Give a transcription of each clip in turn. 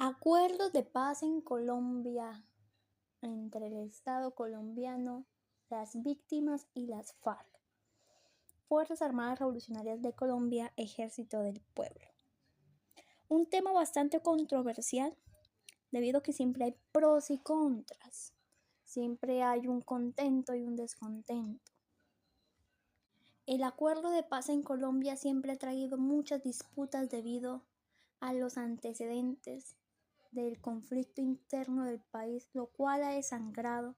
Acuerdos de paz en Colombia entre el Estado colombiano, las víctimas y las FARC. Fuerzas Armadas Revolucionarias de Colombia, Ejército del Pueblo. Un tema bastante controversial debido a que siempre hay pros y contras. Siempre hay un contento y un descontento. El acuerdo de paz en Colombia siempre ha traído muchas disputas debido a los antecedentes del conflicto interno del país, lo cual ha desangrado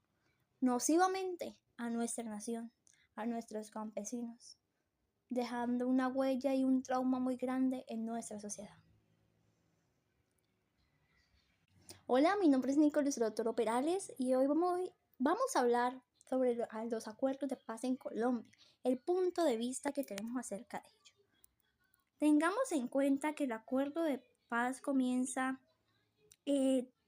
nocivamente a nuestra nación, a nuestros campesinos, dejando una huella y un trauma muy grande en nuestra sociedad. Hola, mi nombre es Nicolás Toro Perales y hoy vamos a hablar sobre los acuerdos de paz en Colombia, el punto de vista que tenemos acerca de ello. Tengamos en cuenta que el acuerdo de paz comienza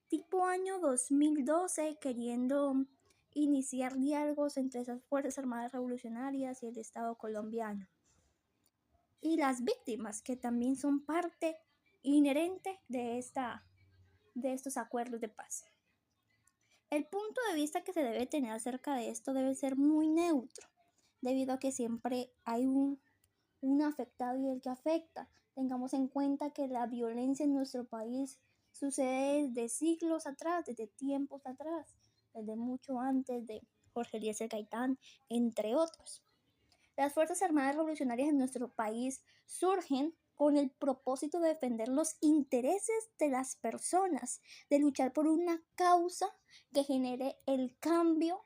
tipo año 2012, queriendo iniciar diálogos entre esas Fuerzas Armadas Revolucionarias y el Estado colombiano. Y las víctimas, que también son parte inherente de estos acuerdos de paz. El punto de vista que se debe tener acerca de esto debe ser muy neutro, debido a que siempre hay un afectado y el que afecta. Tengamos en cuenta que la violencia en nuestro país sucede desde siglos atrás, desde tiempos atrás, desde mucho antes de Jorge Eliezer Gaitán, entre otros. Las Fuerzas Armadas Revolucionarias en nuestro país surgen con el propósito de defender los intereses de las personas, de luchar por una causa que genere el cambio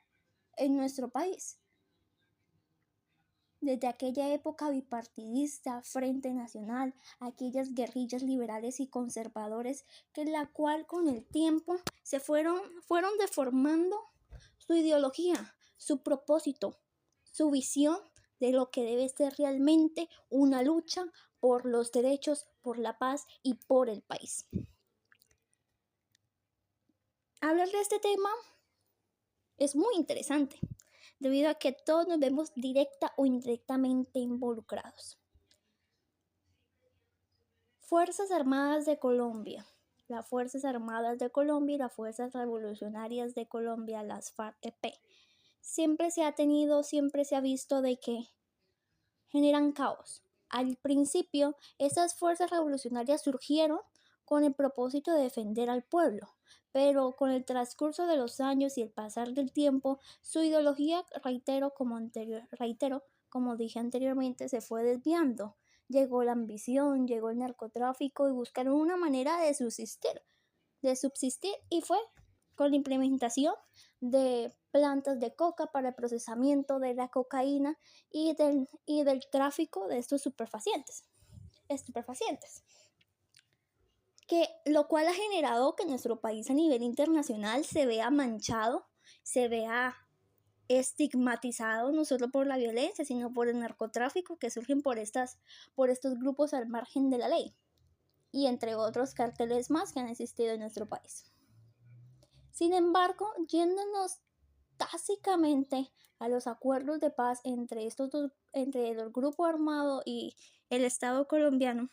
en nuestro país. Desde aquella época bipartidista, Frente Nacional, aquellas guerrillas liberales y conservadores, que la cual con el tiempo se fueron deformando su ideología, su propósito, su visión de lo que debe ser realmente una lucha por los derechos, por la paz y por el país. Hablar de este tema es muy interesante, debido a que todos nos vemos directa o indirectamente involucrados. Fuerzas Armadas de Colombia. Las Fuerzas Armadas de Colombia y las Fuerzas Revolucionarias de Colombia, las FARC-EP. Siempre se ha visto de que generan caos. Al principio, estas fuerzas revolucionarias surgieron con el propósito de defender al pueblo, pero con el transcurso de los años y el pasar del tiempo, su ideología, reitero, como dije anteriormente, se fue desviando. Llegó la ambición, llegó el narcotráfico y buscaron una manera de subsistir, y fue con la implementación de plantas de coca para el procesamiento de la cocaína y del tráfico de estos estupefacientes, que lo cual ha generado que nuestro país a nivel internacional se vea manchado, se vea estigmatizado no solo por la violencia, sino por el narcotráfico que surgen por estos grupos al margen de la ley, y entre otros cárteles más que han existido en nuestro país. Sin embargo, yéndonos básicamente a los acuerdos de paz entre el grupo armado y el Estado colombiano,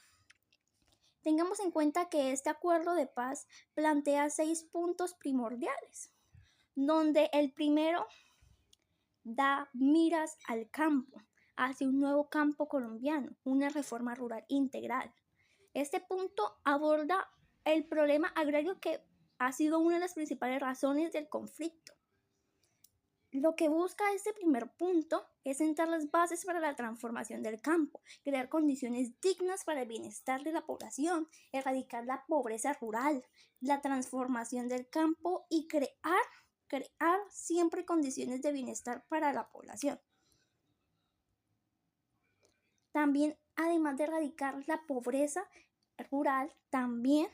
tengamos en cuenta que este acuerdo de paz plantea 6 puntos primordiales, donde el primero da miras al campo, hacia un nuevo campo colombiano, una reforma rural integral. Este punto aborda el problema agrario que ha sido una de las principales razones del conflicto. Lo que busca este primer punto es sentar las bases para la transformación del campo, crear condiciones dignas para el bienestar de la población, erradicar la pobreza rural, la transformación del campo y crear siempre condiciones de bienestar para la población. También, además de erradicar la pobreza rural, también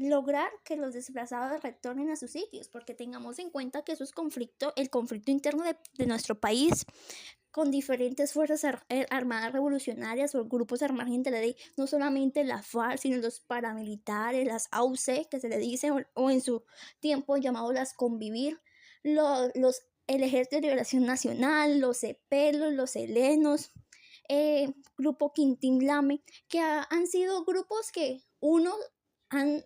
lograr que los desplazados retornen a sus sitios, porque tengamos en cuenta que eso es el conflicto interno de nuestro país, con diferentes fuerzas armadas revolucionarias o grupos armados de la ley, no solamente la FARC, sino los paramilitares, las AUC, que se le dice, o en su tiempo llamados las Convivir, el Ejército de Liberación Nacional, los CEPELOS, los ELENOS, Grupo Quintín Lame, que han sido grupos que uno han,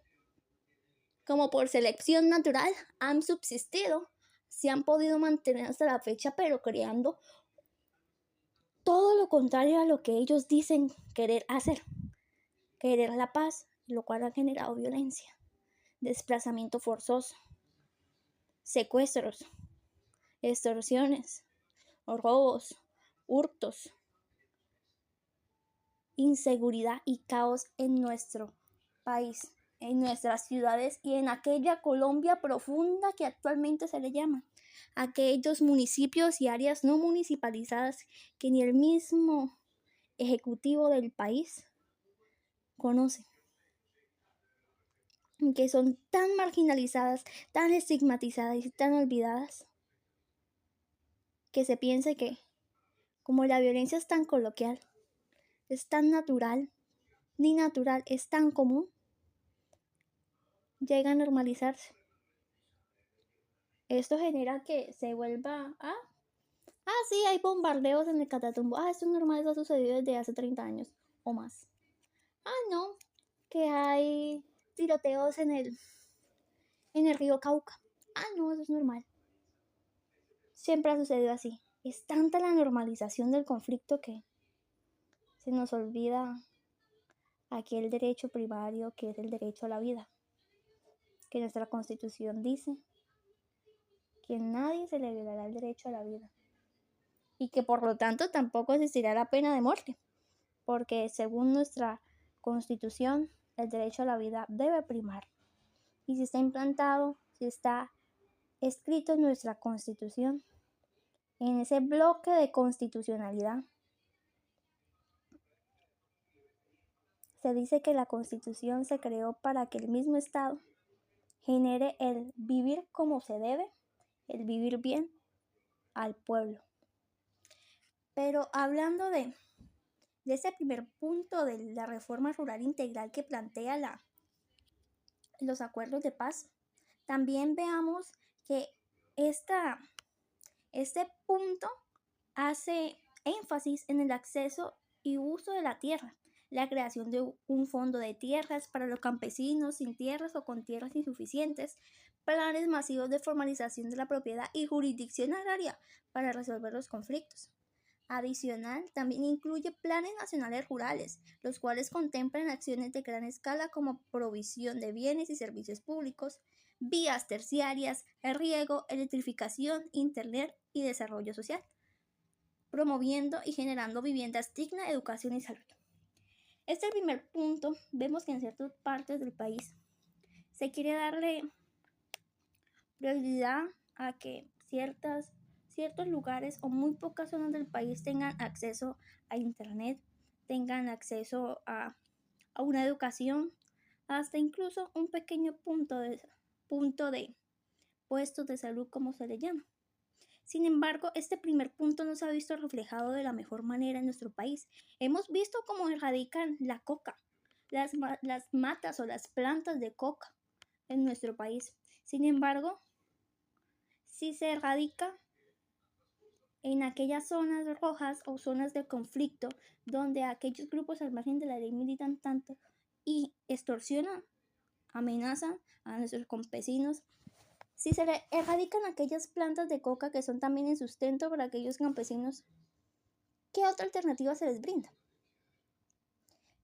como por selección natural, han subsistido, se han podido mantener hasta la fecha, pero creando todo lo contrario a lo que ellos dicen querer hacer, querer la paz, lo cual ha generado violencia, desplazamiento forzoso, secuestros, extorsiones, robos, hurtos, inseguridad y caos en nuestro país, en nuestras ciudades y en aquella Colombia profunda que actualmente se le llama, aquellos municipios y áreas no municipalizadas que ni el mismo ejecutivo del país conoce, que son tan marginalizadas, tan estigmatizadas y tan olvidadas, que se piensa que como la violencia es tan coloquial, es tan natural, ni natural, es tan común, llega a normalizarse. Esto genera que se vuelva sí, hay bombardeos en el Catatumbo. Esto es normal, eso ha sucedido desde hace 30 años o más. No, que hay tiroteos en el río Cauca. No, eso es normal. Siempre ha sucedido así. Es tanta la normalización del conflicto que se nos olvida aquel derecho primario que es el derecho a la vida, que nuestra Constitución dice que a nadie se le violará el derecho a la vida y que por lo tanto tampoco existirá la pena de muerte, porque según nuestra Constitución el derecho a la vida debe primar, y si está implantado, si está escrito en nuestra Constitución, en ese bloque de constitucionalidad, se dice que la Constitución se creó para que el mismo Estado genere el vivir como se debe, el vivir bien al pueblo. Pero hablando de ese primer punto de la reforma rural integral que plantea los acuerdos de paz, también veamos que este punto hace énfasis en el acceso y uso de la tierra, la creación de un fondo de tierras para los campesinos sin tierras o con tierras insuficientes, planes masivos de formalización de la propiedad y jurisdicción agraria para resolver los conflictos. Adicional, también incluye planes nacionales rurales, los cuales contemplan acciones de gran escala como provisión de bienes y servicios públicos, vías terciarias, riego, electrificación, internet y desarrollo social, promoviendo y generando viviendas dignas, educación y salud. Este es el primer punto. Vemos que en ciertas partes del país se quiere darle prioridad a que ciertos lugares o muy pocas zonas del país tengan acceso a internet, tengan acceso a una educación, hasta incluso un pequeño punto de puestos de salud, como se le llama. Sin embargo, este primer punto no se ha visto reflejado de la mejor manera en nuestro país. Hemos visto cómo erradican la coca, las matas o las plantas de coca en nuestro país. Sin embargo, si se erradica en aquellas zonas rojas o zonas de conflicto donde aquellos grupos al margen de la ley militan tanto y extorsionan, amenazan a nuestros campesinos, si se le erradican aquellas plantas de coca que son también el sustento para aquellos campesinos, ¿qué otra alternativa se les brinda?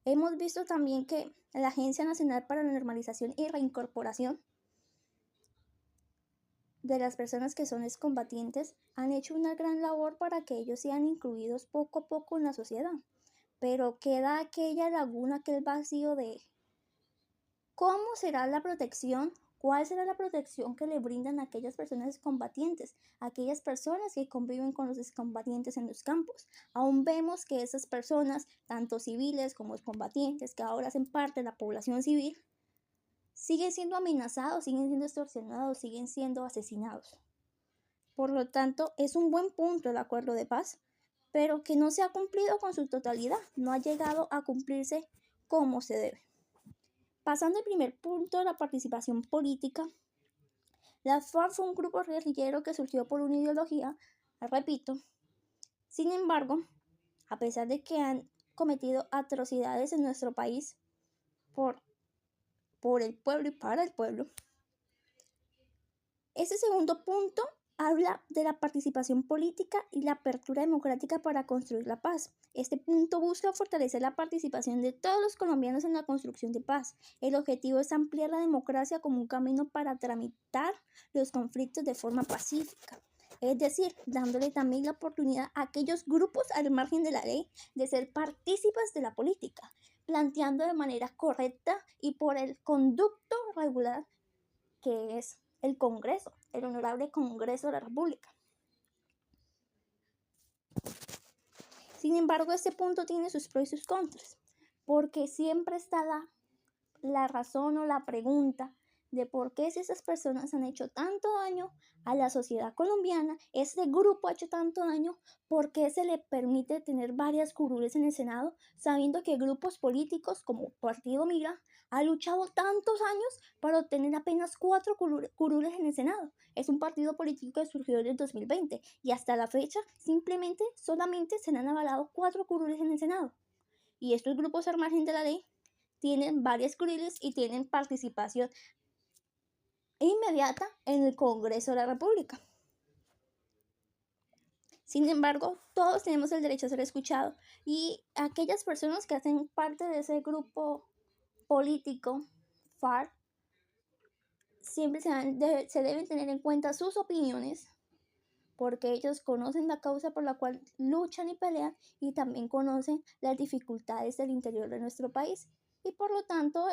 Hemos visto también que la Agencia Nacional para la Normalización y Reincorporación de las personas que son excombatientes han hecho una gran labor para que ellos sean incluidos poco a poco en la sociedad, pero queda aquella laguna, aquel vacío de ¿cómo será la protección? ¿Cuál será la protección que le brindan a aquellas personas excombatientes, aquellas personas que conviven con los excombatientes en los campos? Aún vemos que esas personas, tanto civiles como excombatientes, que ahora hacen parte de la población civil, siguen siendo amenazados, siguen siendo extorsionados, siguen siendo asesinados. Por lo tanto, es un buen punto el acuerdo de paz, pero que no se ha cumplido con su totalidad, no ha llegado a cumplirse como se debe. Pasando al primer punto, la participación política, las FARC fue un grupo guerrillero que surgió por una ideología, repito. Sin embargo, a pesar de que han cometido atrocidades en nuestro país por por el pueblo y para el pueblo. Este segundo punto habla de la participación política y la apertura democrática para construir la paz. Este punto busca fortalecer la participación de todos los colombianos en la construcción de paz. El objetivo es ampliar la democracia como un camino para tramitar los conflictos de forma pacífica. Es decir, dándole también la oportunidad a aquellos grupos al margen de la ley de ser partícipes de la política, planteando de manera correcta y por el conducto regular que es el Congreso, el Honorable Congreso de la República. Sin embargo, este punto tiene sus pros y sus contras, porque siempre está la razón o la pregunta de por qué si esas personas han hecho tanto daño a la sociedad colombiana, este grupo ha hecho tanto daño, ¿por qué se le permite tener varias curules en el Senado, sabiendo que grupos políticos como Partido Mira ha luchado tantos años para obtener apenas 4 curules en el Senado? Es un partido político que surgió en el 2020 y hasta la fecha solamente se le han avalado 4 curules en el Senado. Y estos grupos al margen de la ley tienen varias curules y tienen participación inmediata en el Congreso de la República. Sin embargo, todos tenemos el derecho a ser escuchados y aquellas personas que hacen parte de ese grupo político, FARC, siempre se deben tener en cuenta sus opiniones, porque ellos conocen la causa por la cual luchan y pelean y también conocen las dificultades del interior de nuestro país. Y por lo tanto,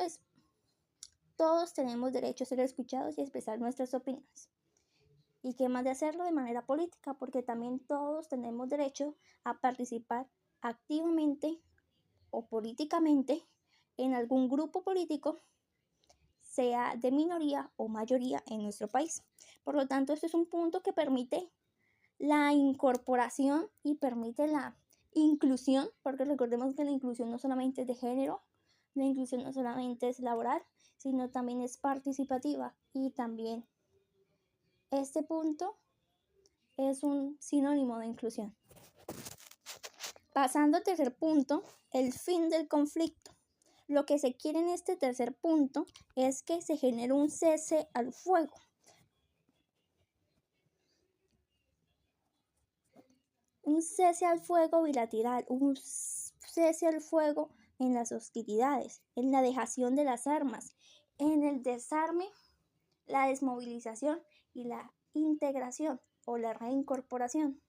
todos tenemos derecho a ser escuchados y a expresar nuestras opiniones. Y qué más de hacerlo de manera política, porque también todos tenemos derecho a participar activamente o políticamente en algún grupo político, sea de minoría o mayoría en nuestro país. Por lo tanto, este es un punto que permite la incorporación y permite la inclusión, porque recordemos que la inclusión no solamente es de género, la inclusión no solamente es laboral, sino también es participativa, y también este punto es un sinónimo de inclusión. Pasando al tercer punto, el fin del conflicto. Lo que se quiere en este tercer punto es que se genere un cese al fuego. Un cese al fuego bilateral, un cese al fuego en las hostilidades, en la dejación de las armas, en el desarme, la desmovilización y la integración o la reincorporación.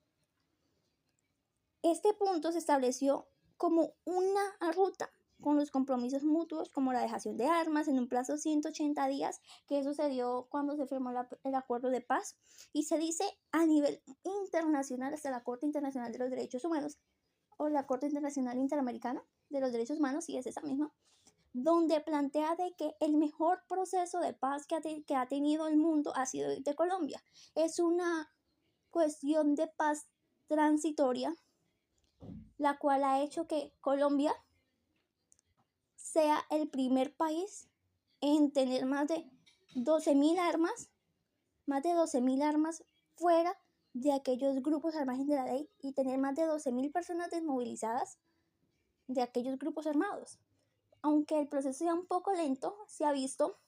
Este punto se estableció como una ruta con los compromisos mutuos, como la dejación de armas en un plazo de 180 días, que sucedió cuando se firmó el acuerdo de paz, y se dice a nivel internacional hasta la Corte Internacional de los Derechos Humanos, o la Corte Internacional Interamericana de los Derechos Humanos, sí es esa misma, donde plantea de que el mejor proceso de paz que ha tenido el mundo ha sido de Colombia. Es una cuestión de paz transitoria, la cual ha hecho que Colombia sea el primer país en tener más de 12.000 armas fuera de aquellos grupos al margen de la ley, y tener más de 12.000 personas desmovilizadas de aquellos grupos armados. Aunque el proceso sea un poco lento, se ha visto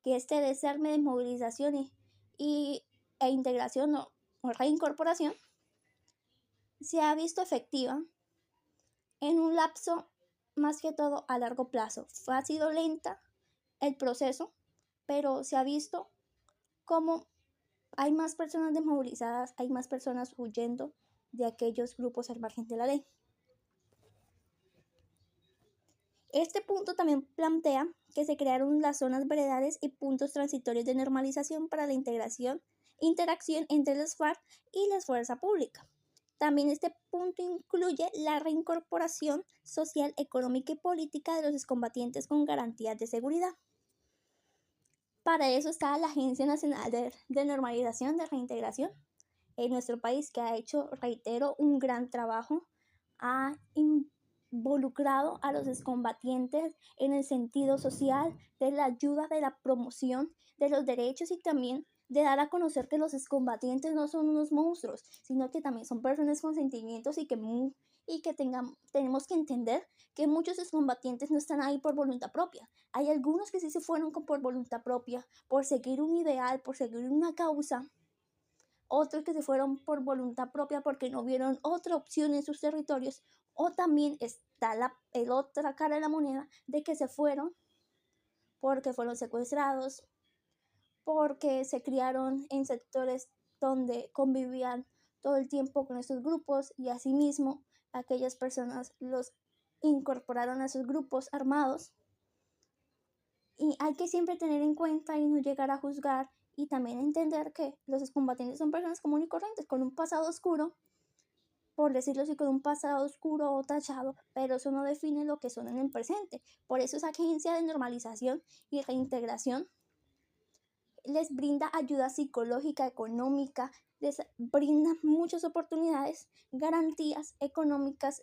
que este desarme, desmovilización e integración o reincorporación se ha visto efectiva en un lapso más que todo a largo plazo. Ha sido lenta el proceso, pero se ha visto cómo hay más personas desmovilizadas, hay más personas huyendo de aquellos grupos al margen de la ley. Este punto también plantea que se crearon las zonas veredales y puntos transitorios de normalización para la interacción entre las FARC y la fuerza pública. También este punto incluye la reincorporación social, económica y política de los excombatientes con garantías de seguridad. Para eso está la Agencia Nacional de Normalización de Reintegración en nuestro país, que ha hecho, reitero, un gran trabajo. Ha involucrado a los excombatientes en el sentido social, de la ayuda, de la promoción de los derechos y también de dar a conocer que los excombatientes no son unos monstruos, sino que también son personas con sentimientos y que tenemos que entender que muchos excombatientes no están ahí por voluntad propia. Hay algunos que sí se fueron por voluntad propia, por seguir un ideal, por seguir una causa. Otros que se fueron por voluntad propia porque no vieron otra opción en sus territorios. O también está la otra cara de la moneda de que se fueron porque fueron secuestrados, porque se criaron en sectores donde convivían todo el tiempo con estos grupos y asimismo aquellas personas los incorporaron a sus grupos armados. Y hay que siempre tener en cuenta y no llegar a juzgar y también entender que los excombatientes son personas comunes y corrientes con un pasado oscuro, por decirlo así, con un pasado oscuro o tachado, pero eso no define lo que son en el presente. Por eso esa agencia de normalización y reintegración les brinda ayuda psicológica, económica, les brinda muchas oportunidades, garantías económicas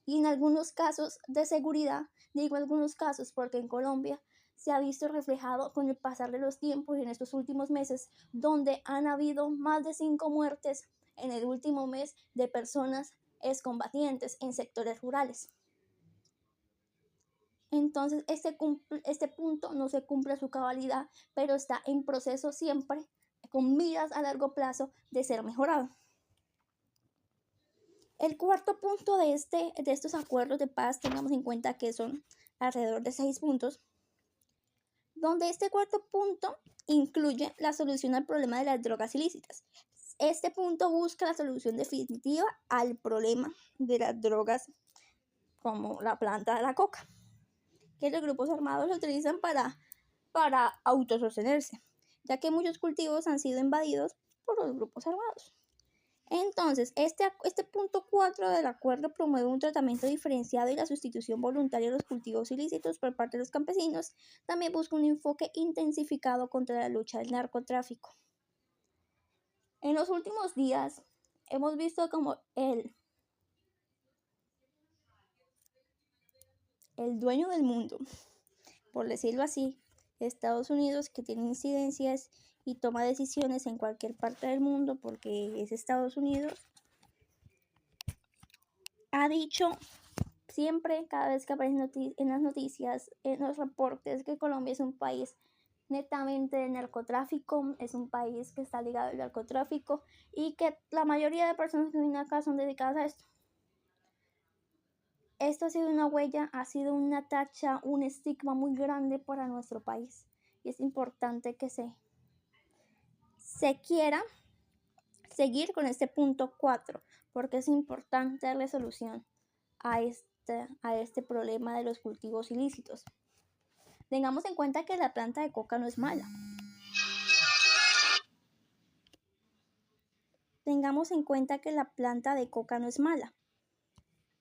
y en algunos casos de seguridad. Digo algunos casos porque en Colombia se ha visto reflejado con el pasar de los tiempos y en estos últimos meses, donde han habido más de 5 muertes en el último mes de personas excombatientes en sectores rurales. Entonces, este punto no se cumple a su cabalidad, pero está en proceso siempre, con miras a largo plazo de ser mejorado. El cuarto punto de estos acuerdos de paz, tengamos en cuenta que son alrededor de 6 puntos, donde este cuarto punto incluye la solución al problema de las drogas ilícitas. Este punto busca la solución definitiva al problema de las drogas como la planta de la coca, que los grupos armados lo utilizan para autosostenerse, ya que muchos cultivos han sido invadidos por los grupos armados. Entonces, este punto 4 del acuerdo promueve un tratamiento diferenciado y la sustitución voluntaria de los cultivos ilícitos por parte de los campesinos. También busca un enfoque intensificado contra la lucha del narcotráfico. En los últimos días hemos visto como el dueño del mundo, por decirlo así, Estados Unidos, que tiene incidencias y toma decisiones en cualquier parte del mundo porque es Estados Unidos, ha dicho siempre, cada vez que aparece en las noticias, en los reportes, que Colombia es un país netamente de narcotráfico, es un país que está ligado al narcotráfico y que la mayoría de personas que vienen acá son dedicadas a esto. Esto ha sido una huella, ha sido una tacha, un estigma muy grande para nuestro país y es importante que se quiera seguir con este punto 4 porque es importante darle solución a este problema de los cultivos ilícitos. Tengamos en cuenta que la planta de coca no es mala. Tengamos en cuenta que la planta de coca no es mala.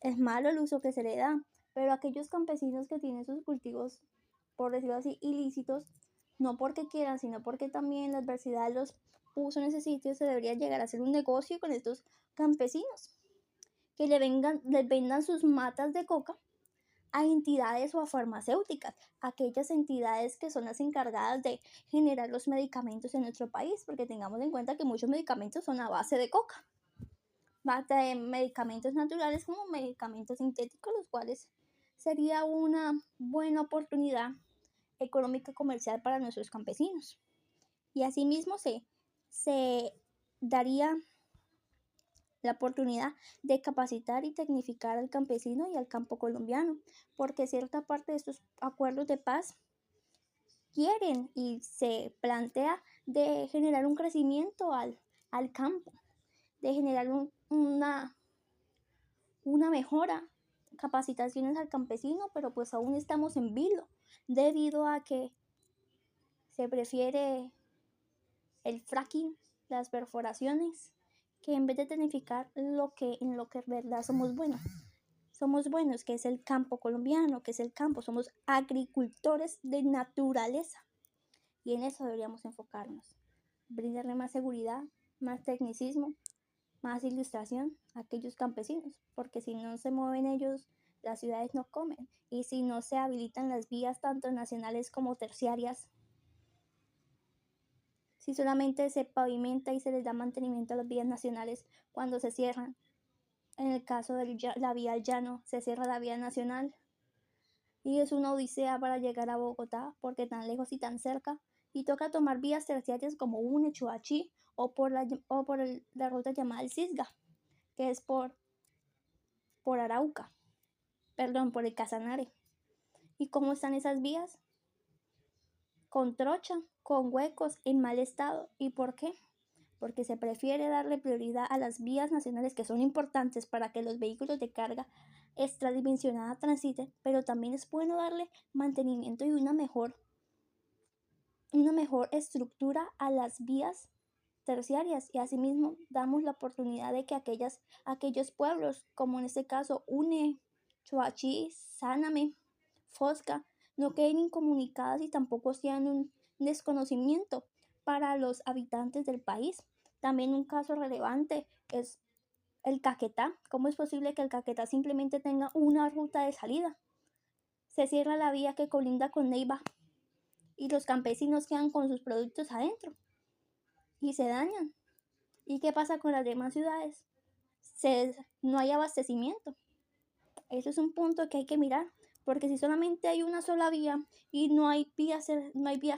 Es malo el uso que se le da, pero aquellos campesinos que tienen sus cultivos, por decirlo así, ilícitos, no porque quieran, sino porque también la adversidad los puso en ese sitio, se debería llegar a hacer un negocio con estos campesinos, que les vendan sus matas de coca a entidades o a farmacéuticas, aquellas entidades que son las encargadas de generar los medicamentos en nuestro país, porque tengamos en cuenta que muchos medicamentos son a base de coca, base de medicamentos naturales como medicamentos sintéticos, los cuales sería una buena oportunidad económica comercial para nuestros campesinos. Y asimismo se daría la oportunidad de capacitar y tecnificar al campesino y al campo colombiano, porque cierta parte de estos acuerdos de paz quieren y se plantea de generar un crecimiento al campo, de generar una mejora, capacitaciones al campesino, pero pues aún estamos en vilo, debido a que se prefiere el fracking, las perforaciones, que en vez de tecnificar en lo que en verdad somos buenos, que es el campo colombiano, que es el campo, somos agricultores de naturaleza y en eso deberíamos enfocarnos, brindarle más seguridad, más tecnicismo, más ilustración a aquellos campesinos, porque si no se mueven ellos, las ciudades no comen, y si no se habilitan las vías tanto nacionales como terciarias, si solamente se pavimenta y se les da mantenimiento a las vías nacionales cuando se cierran? En el caso de la vía al llano, se cierra la vía nacional y es una odisea para llegar a Bogotá porque tan lejos y tan cerca, y toca tomar vías terciarias como UNE, Chuachi o por la ruta llamada el Cisga, que es por Arauca, perdón, por el Casanare. ¿Y cómo están esas vías? Con trocha, con huecos, en mal estado. ¿Y por qué? Porque se prefiere darle prioridad a las vías nacionales, que son importantes para que los vehículos de carga extradimensionada transiten, pero también es bueno darle mantenimiento y una mejor estructura a las vías terciarias, y asimismo damos la oportunidad de que aquellos pueblos, como en este caso UNE, Chuachi, Sáname, Fosca, no queden incomunicadas y tampoco sean un desconocimiento para los habitantes del país. También un caso relevante es el Caquetá. ¿Cómo es posible que el Caquetá simplemente tenga una ruta de salida? Se cierra la vía que colinda con Neiva y los campesinos quedan con sus productos adentro y se dañan. ¿Y qué pasa con las demás ciudades? No hay abastecimiento. Eso es un punto que hay que mirar, porque si solamente hay una sola vía y no hay vías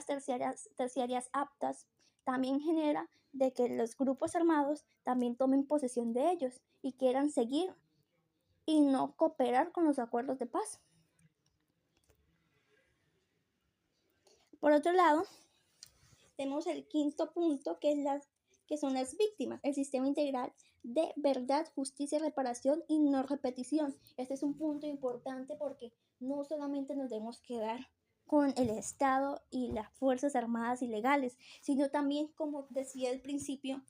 terciarias aptas, también genera de que los grupos armados también tomen posesión de ellos y quieran seguir y no cooperar con los acuerdos de paz. Por otro lado, tenemos el quinto punto, que son las víctimas, el sistema integral de verdad, justicia, reparación y no repetición. Este es un punto importante porque no solamente nos debemos quedar con el Estado y las Fuerzas Armadas y legales, sino también, como decía al principio,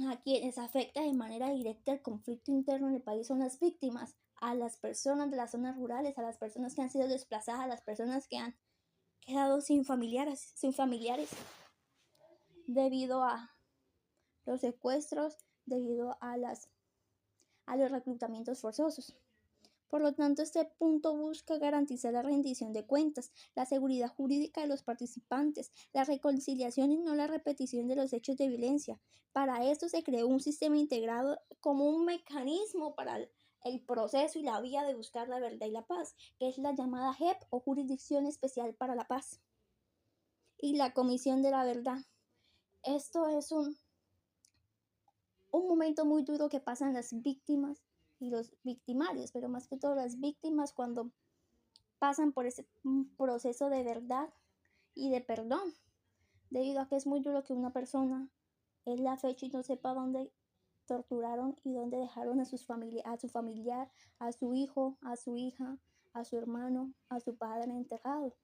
a quienes afecta de manera directa el conflicto interno en el país son las víctimas, a las personas de las zonas rurales, a las personas que han sido desplazadas, a las personas que han quedado sin familiares debido a los secuestros, debido a los reclutamientos forzosos. Por lo tanto, este punto busca garantizar la rendición de cuentas, la seguridad jurídica de los participantes, la reconciliación y no la repetición de los hechos de violencia. Para esto se creó un sistema integrado como un mecanismo para el proceso y la vía de buscar la verdad y la paz, que es la llamada JEP o Jurisdicción Especial para la Paz, y la Comisión de la Verdad. Esto es un momento muy duro que pasan las víctimas y los victimarios, pero más que todo las víctimas cuando pasan por ese proceso de verdad y de perdón, debido a que es muy duro que una persona es la fecha y no sepa dónde torturaron y dónde dejaron a su familiar, a su hijo, a su hija, a su hermano, a su padre enterrado.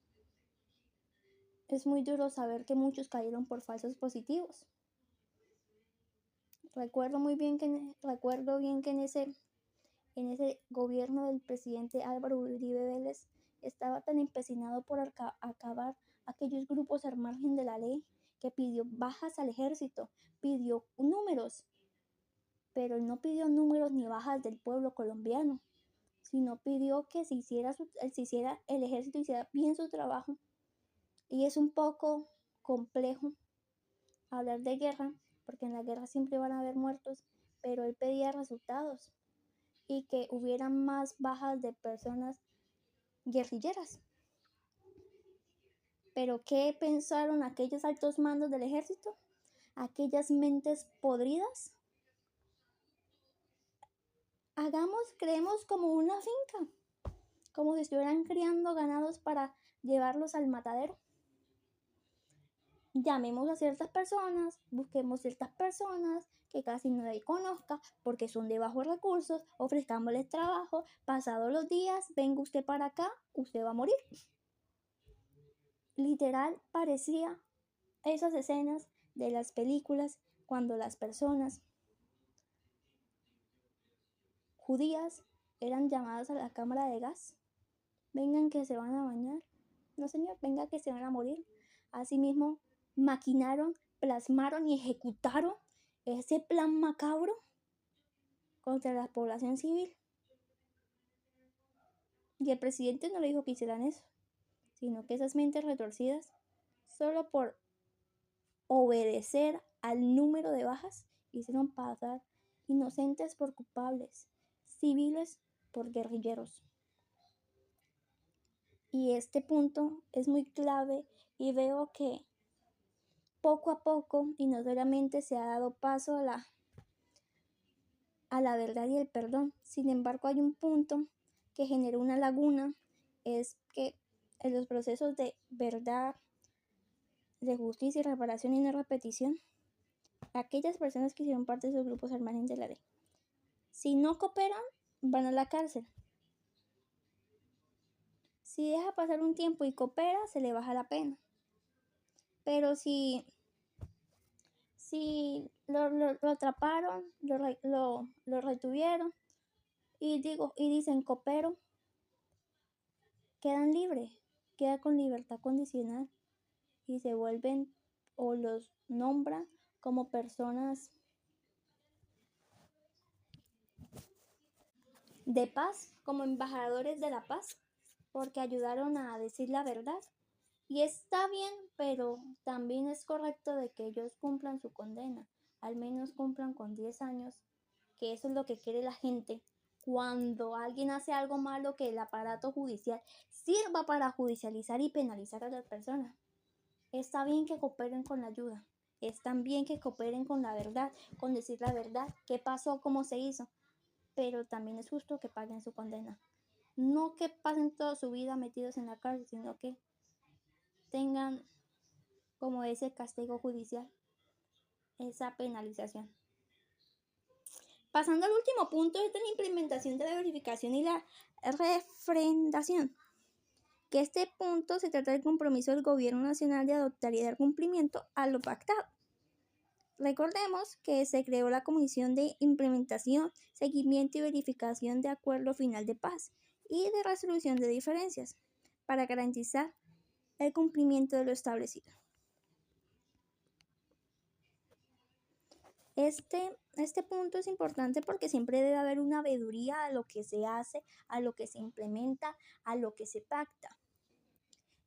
Es muy duro saber que muchos cayeron por falsos positivos. Recuerdo bien que en ese gobierno del presidente Álvaro Uribe Vélez estaba tan empecinado por acabar aquellos grupos al margen de la ley, que pidió bajas al ejército, pidió números, pero no pidió números ni bajas del pueblo colombiano, sino pidió que el ejército hiciera bien su trabajo. Y es un poco complejo hablar de guerra, porque en la guerra siempre van a haber muertos, pero él pedía resultados y que hubiera más bajas de personas guerrilleras. Pero ¿qué pensaron aquellos altos mandos del ejército? Aquellas mentes podridas. Creemos como una finca, como si estuvieran criando ganados para llevarlos al matadero. Llamemos a ciertas personas, busquemos ciertas personas que casi nadie conozca porque son de bajos recursos, ofrezcámosles trabajo, pasados los días, venga usted para acá, usted va a morir. Literal parecía esas escenas de las películas cuando las personas judías eran llamadas a la cámara de gas. Vengan que se van a bañar. No señor, venga que se van a morir. Asimismo, maquinaron, plasmaron y ejecutaron ese plan macabro contra la población civil. Y el presidente no le dijo que hicieran eso, sino que esas mentes retorcidas, solo por obedecer al número de bajas, hicieron pasar inocentes por culpables, civiles por guerrilleros. Y este punto es muy clave y veo que poco a poco y no solamente se ha dado paso a la verdad y el perdón. Sin embargo, hay un punto que generó una laguna, es que en los procesos de verdad, de justicia y reparación y no repetición, aquellas personas que hicieron parte de esos grupos al margen de la ley, si no cooperan, van a la cárcel. Si deja pasar un tiempo y coopera, se le baja la pena. Pero si lo atraparon, lo retuvieron y dicen coopero, quedan libres, queda con libertad condicional y se vuelven o los nombran como personas de paz, como embajadores de la paz, porque ayudaron a decir la verdad. Y está bien, pero también es correcto de que ellos cumplan su condena, al menos cumplan con 10 años, que eso es lo que quiere la gente. Cuando alguien hace algo malo, que el aparato judicial sirva para judicializar y penalizar a las personas. Está bien que cooperen con la ayuda, está bien que cooperen con la verdad, con decir la verdad, qué pasó, cómo se hizo, pero también es justo que paguen su condena. No que pasen toda su vida metidos en la cárcel, sino que tengan como ese castigo judicial, esa penalización. Pasando al último punto, es de la implementación de la verificación y la refrendación. Que este punto se trata del compromiso del gobierno nacional de adoptar y dar cumplimiento a lo pactado. Recordemos que se creó la Comisión de Implementación, Seguimiento y Verificación de Acuerdo Final de Paz y de Resolución de Diferencias para garantizar el cumplimiento de lo establecido. Este punto es importante porque siempre debe haber una veeduría a lo que se hace, a lo que se implementa, a lo que se pacta.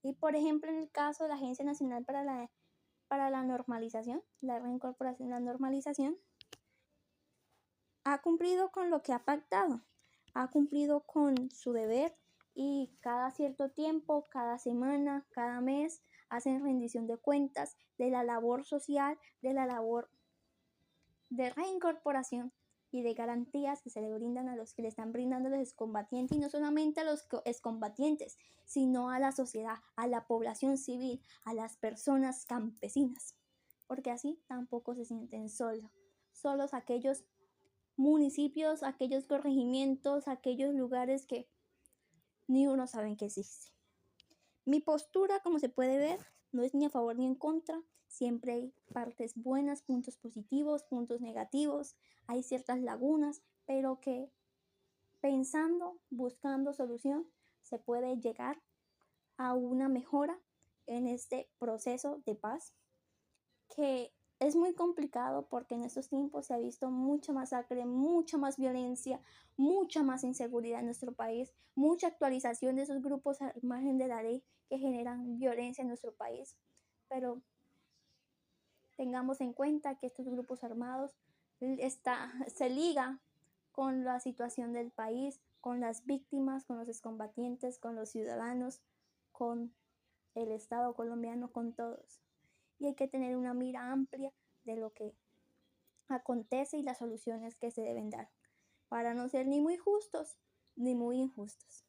Y por ejemplo, en el caso de la Agencia Nacional para la Normalización, la reincorporación, la normalización, ha cumplido con lo que ha pactado, ha cumplido con su deber y cada cierto tiempo, cada semana, cada mes, hacen rendición de cuentas de la labor social, de la labor de reincorporación y de garantías que se le brindan a los que le están brindando a los excombatientes, y no solamente a los excombatientes, sino a la sociedad, a la población civil, a las personas campesinas, porque así tampoco se sienten solos aquellos municipios, aquellos corregimientos, aquellos lugares que ni uno sabe que existe. Mi postura, como se puede ver, no es ni a favor ni en contra. Siempre hay partes buenas, puntos positivos, puntos negativos, hay ciertas lagunas, pero que pensando, buscando solución, se puede llegar a una mejora en este proceso de paz, que es muy complicado porque en estos tiempos se ha visto mucha masacre, mucha más violencia, mucha más inseguridad en nuestro país, mucha actualización de esos grupos al margen de la ley que generan violencia en nuestro país. Pero tengamos en cuenta que estos grupos armados se liga con la situación del país, con las víctimas, con los excombatientes, con los ciudadanos, con el Estado colombiano, con todos. Y hay que tener una mira amplia de lo que acontece y las soluciones que se deben dar, para no ser ni muy justos ni muy injustos.